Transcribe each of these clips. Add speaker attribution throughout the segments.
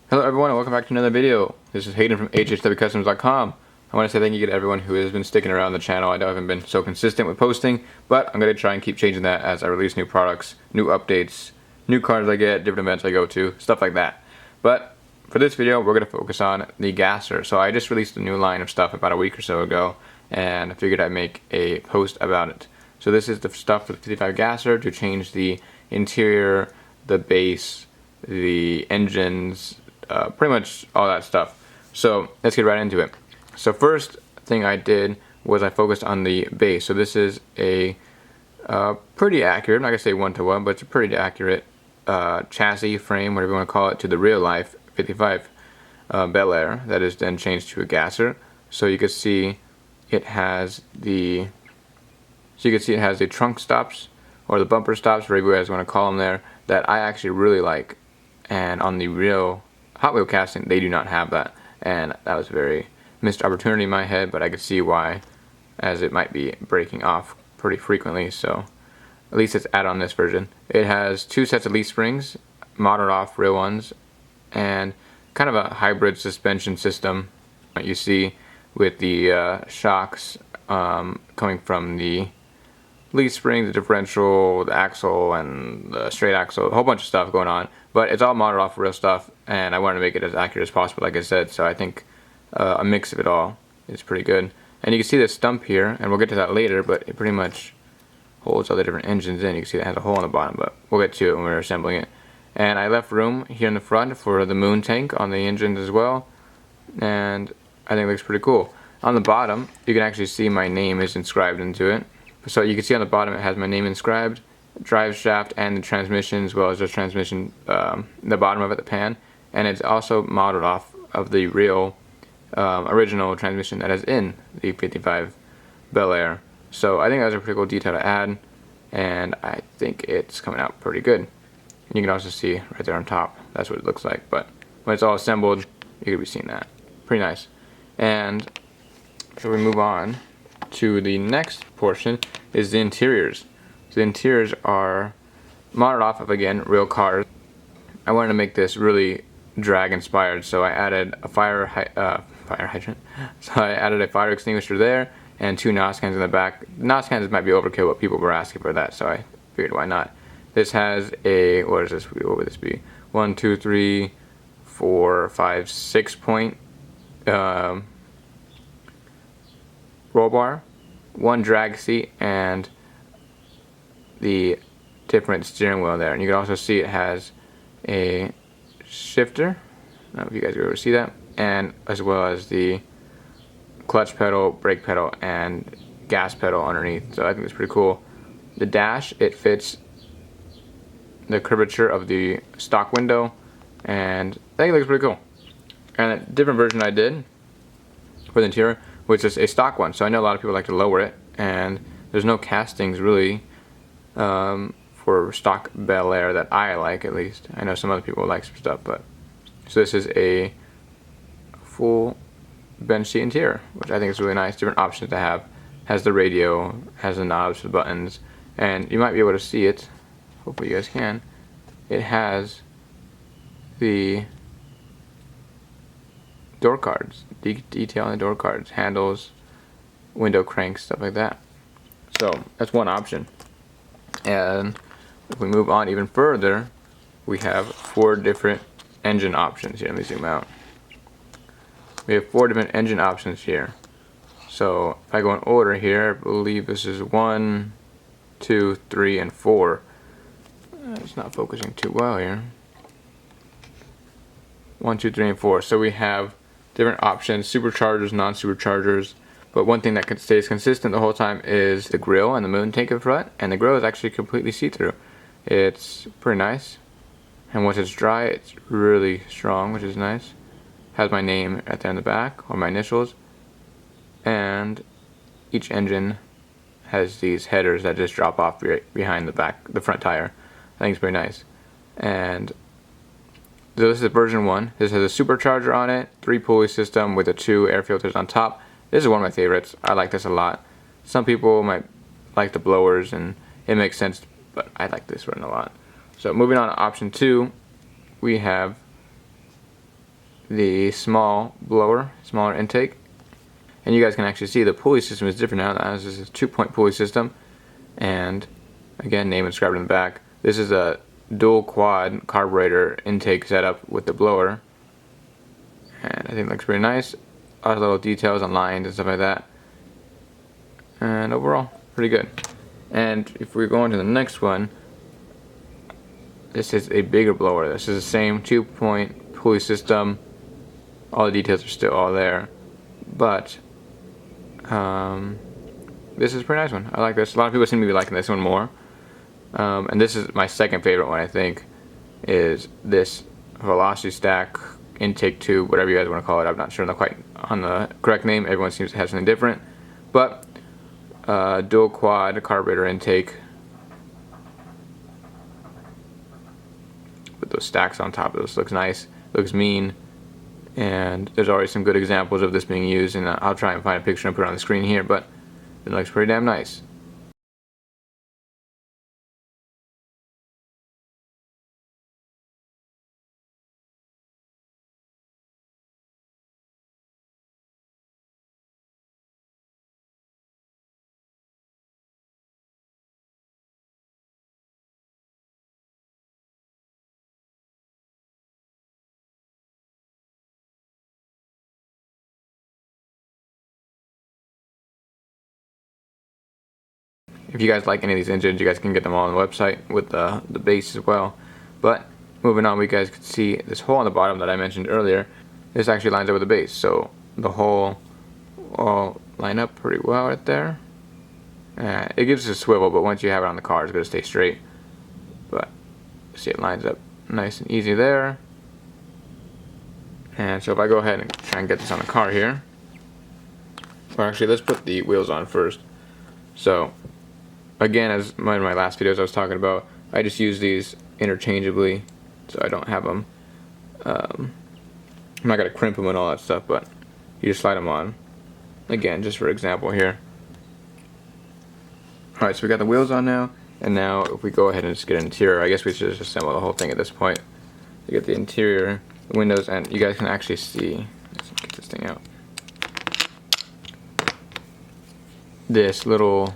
Speaker 1: Hello everyone and welcome back to another video. This is Hayden from hhwcustoms.com. I want to say thank you to everyone who has been sticking around the channel. I know I haven't been so consistent with posting, but I'm going to try and keep changing that as I release new products, new updates, new cars I get, different events I go to, stuff like that. But for this video, we're going to focus on the gasser. So I just released a new line of stuff about a week or so ago, and I figured I'd make a post about it. So this is the stuff for the 55 gasser to change the interior, the base, the engines, pretty much all that stuff. So let's get right into it. So first thing I did was I focused on the base. So this is a pretty accurate, I'm not going to say one-to-one, but it's a pretty accurate chassis frame, whatever you want to call it, to the real life 55 Bel Air that is then changed to a gasser. So you can see it has the trunk stops, or the bumper stops, whatever you guys want to call them there, that I actually really like. And on the real Hot Wheel casting, they do not have that, and that was a very missed opportunity in my head, but I could see why, as it might be breaking off pretty frequently. So at least it's add on this version. It has two sets of leaf springs, modeled off real ones, and kind of a hybrid suspension system that you see with the shocks coming from the leaf spring, the differential, the axle, and the straight axle, a whole bunch of stuff going on, but it's all modeled off real stuff, and I wanted to make it as accurate as possible, like I said. So I think a mix of it all is pretty good. And you can see this stump here, and we'll get to that later, but it pretty much holds all the different engines in. You can see it has a hole in the bottom, but we'll get to it when we're assembling it. And I left room here in the front for the moon tank on the engines as well, and I think it looks pretty cool. On the bottom, you can actually see my name is inscribed into it. So you can see on the bottom it has my name inscribed, drive shaft, and the transmission, as well as the transmission, the bottom of it, the pan, and it's also modeled off of the real original transmission that is in the 55 Bel Air. So I think that's a pretty cool detail to add, and I think it's coming out pretty good. And you can also see right there on top, that's what it looks like, but when it's all assembled, you could be seeing that. Pretty nice. And so we move on to the next portion is the interiors. So the interiors are modeled off of, again, real cars. I wanted to make this really drag inspired, so I added a fire hydrant. So I added a fire extinguisher there and two NOS cans in the back. NOS cans might be overkill, but people were asking for that, so I figured why not. This has a, what is this? What would this be? 1, 2, 3, 4, 5, 6 point roll bar, one drag seat, and the different steering wheel there. And you can also see it has a shifter. I don't know if you guys will ever see that, and as well as the clutch pedal, brake pedal, and gas pedal underneath. So I think it's pretty cool. The dash, it fits the curvature of the stock window, and I think it looks pretty cool. And a different version I did for the interior, which is a stock one. So I know a lot of people like to lower it, and there's no castings really for stock Bel Air that I like, at least. I know some other people like some stuff, but so this is a full bench seat interior, which I think is really nice. Different options to have. Has the radio, has the knobs for the buttons, and you might be able to see it. Hopefully you guys can. It has the door cards, detail on the door cards, handles, window cranks, stuff like that. So that's one option. And if we move on even further, we have 4 different engine options here. Let me zoom out. We have 4 different engine options here. So if I go in order here, I believe this is 1, 2, 3, and 4. It's not focusing too well here. 1, 2, 3, and 4. So we have different options, superchargers, non-superchargers, but one thing that stays consistent the whole time is the grill and the moon tank in front, and the grill is actually completely see-through. It's pretty nice, and once it's dry, it's really strong, which is nice. Has my name right there in the back, or my initials, and each engine has these headers that just drop off behind the front tire. I think it's pretty nice. And so this is version 1. This has a supercharger on it, 3 pulley system with the 2 air filters on top. This is one of my favorites. I like this a lot. Some people might like the blowers, and it makes sense, but I like this one a lot. So moving on to option 2, we have the small blower, smaller intake. And you guys can actually see the pulley system is different now. This is a 2-point pulley system. And again, name inscribed in the back. This is a dual quad carburetor intake setup with the blower. And I think it looks pretty nice. A lot of little details on lines and stuff like that. And overall, pretty good. And if we go on to the next one, this is a bigger blower. This is the same 2-point pulley system. All the details are still all there. But this is a pretty nice one. I like this. A lot of people seem to be liking this one more. And this is my second favorite one, I think, is this Velocity Stack intake tube, whatever you guys want to call it. I'm not sure quite on the correct name. Everyone seems to have something different. But dual quad carburetor intake with those stacks on top of this. Looks nice, looks mean, and there's already some good examples of this being used, and I'll try and find a picture and put it on the screen here, but it looks pretty damn nice. If you guys like any of these engines, you guys can get them all on the website with the base as well. But moving on, we guys can see this hole on the bottom that I mentioned earlier. This actually lines up with the base, so the hole all line up pretty well right there. It gives us a swivel, but once you have it on the car, it's going to stay straight. But see, it lines up nice and easy there. And so if I go ahead and try and get this on the car here, or actually let's put the wheels on first. So again, as one of my last videos I was talking about, I just use these interchangeably, so I don't have them. I'm not going to crimp them and all that stuff, but you just slide them on. Again, just for example here. Alright, so we got the wheels on now, and now if we go ahead and just get an interior, I guess we should just assemble the whole thing at this point. To get the interior, the windows, and you guys can actually see, let's get this thing out, this little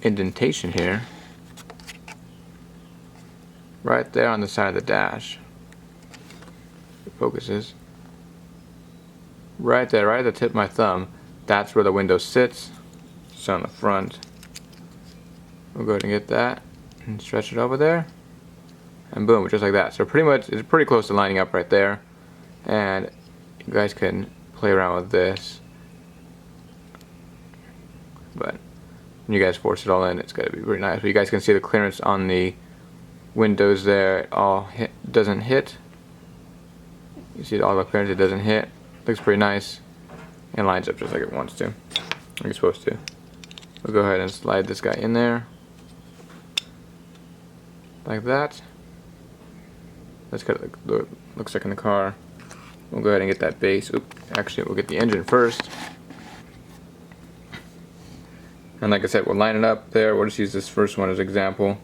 Speaker 1: indentation here right there on the side of the dash. It focuses right there, right at the tip of my thumb. That's where the window sits. It's on the front. We'll go ahead and get that and stretch it over there, and boom, just like that. So pretty much it's pretty close to lining up right there, and you guys can play around with this, but when you guys force it all in, it's going to be really nice. But you guys can see the clearance on the windows there. It all doesn't hit. You see all the clearance, it doesn't hit. Looks pretty nice and lines up just like it wants to, like it's supposed to. We'll go ahead and slide this guy in there like that. That's kind of what it looks like in the car. We'll go ahead and get that base. Oops, actually we'll get the engine first. And like I said, we'll line it up there. We'll just use this first one as an example.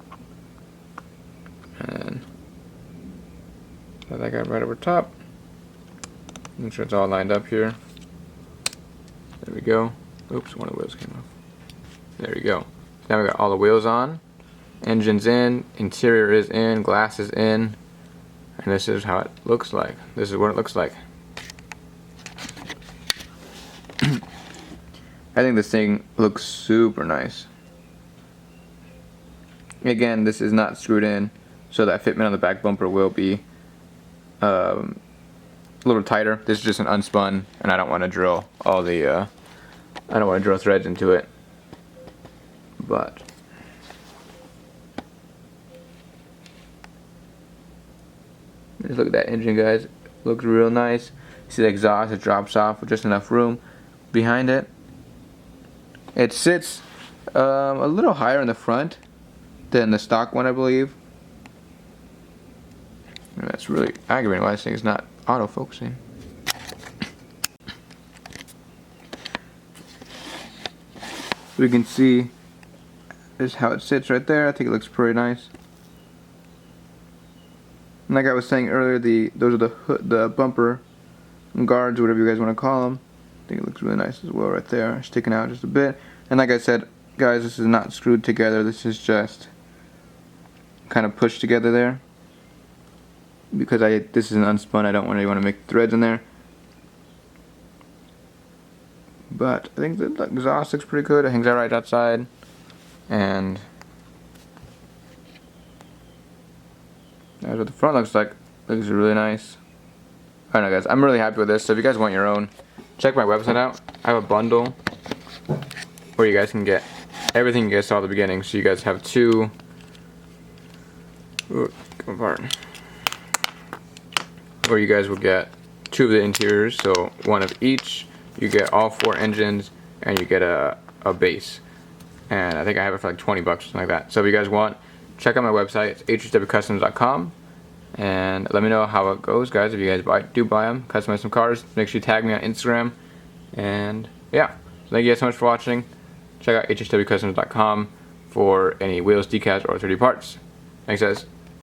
Speaker 1: And put that guy right over top. Make sure it's all lined up here. There we go. Oops, one of the wheels came off. There we go. So now we got all the wheels on. Engine's in, interior is in, glass is in. And this is how it looks like. This is what it looks like. I think this thing looks super nice. Again, this is not screwed in, so that fitment on the back bumper will be a little tighter. This is just an unspun, and I don't want to drill all the I don't want to drill threads into it. But just look at that engine, guys. Looks real nice. See the exhaust, it drops off with just enough room behind it. It sits a little higher in the front than the stock one, I believe. And that's really aggravating why this thing is not auto-focusing. We can see this is how it sits right there. I think it looks pretty nice.
Speaker 2: And like I was saying earlier, those are the bumper guards, whatever you guys want to call them. I think it looks really nice as well right there, sticking out just a bit. And like I said, guys, this is not screwed together. This is just kind of pushed together there. Because this is an unspun, I don't really want to make threads in there. But I think the exhaust looks pretty good. It hangs out right outside. And that's what the front looks like. Looks really nice. I don't know, guys, I'm really happy with this. So if you guys want your own, check my website out. I have a bundle where you guys can get everything you guys saw at the beginning. So you guys have two. Ooh, come apart. Where you guys will get two of the interiors, so one of each. You get all 4 engines, and you get a base. And I think I have it for like 20 bucks or something like that. So if you guys want, check out my website. It's hwcustoms.com. And let me know how it goes, guys. If you guys do buy them, customize some cars, make sure you tag me on Instagram. And yeah, so thank you guys so much for watching. Check out hwcustoms.com for any wheels, decals, or 3D parts. Thanks, guys.